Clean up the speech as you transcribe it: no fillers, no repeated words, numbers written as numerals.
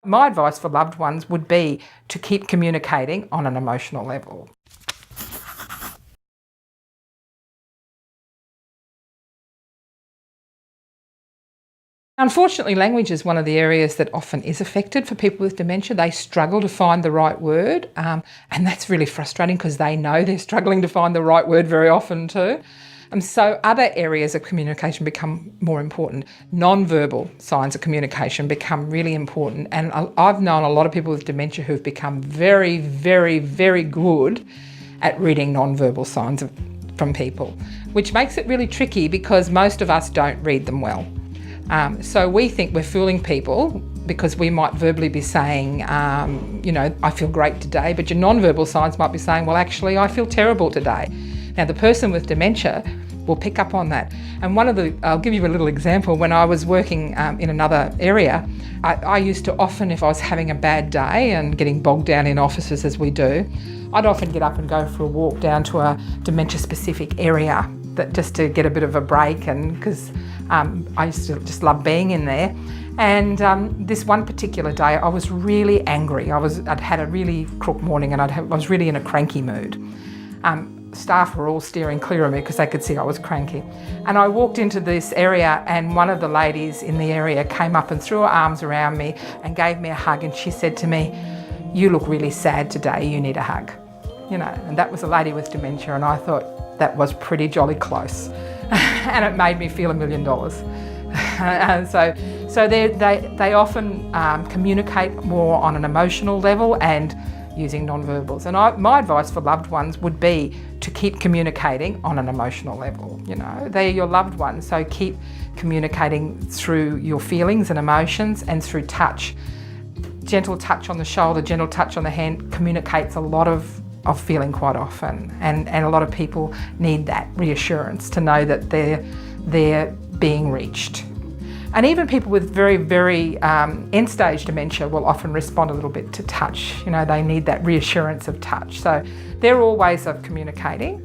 My advice for loved ones would be to keep communicating on an emotional level. Unfortunately, language is one of the areas that often is affected for people with dementia. They struggle to find the right word, and that's really frustrating because they know they're struggling to find the right word very often too. And so other areas of communication become more important. Non-verbal signs of communication become really important, and I've known a lot of people with dementia who've become very, very, very good at reading non-verbal signs from people, which makes it really tricky because most of us don't read them well. So we think we're fooling people because we might verbally be saying, I feel great today, but your non-verbal signs might be saying, well, actually, I feel terrible today. Now, the person with dementia will pick up on that. And I'll give you a little example. When I was working in another area, I used to often, if I was having a bad day and getting bogged down in offices as we do, I'd often get up and go for a walk down to a dementia-specific area just to get a bit of a break, and because I used to just love being in there. And this one particular day, I was really angry. I'd had a really crook morning, and I was really in a cranky mood. Staff were all steering clear of me because they could see I was cranky. And I walked into this area, and one of the ladies in the area came up and threw her arms around me and gave me a hug, and she said to me, "You look really sad today, you need a hug." And that was a lady with dementia, and I thought that was pretty jolly close. And it made me feel $1 million. So they often communicate more on an emotional level and using non-verbals. And my advice for loved ones would be to keep communicating on an emotional level. They're your loved ones, so keep communicating through your feelings and emotions and through touch. Gentle touch on the shoulder, gentle touch on the hand communicates a lot of feeling quite often, and a lot of people need that reassurance to know that they're being reached. And even people with very, very end-stage dementia will often respond a little bit to touch. They need that reassurance of touch. So they're all ways of communicating.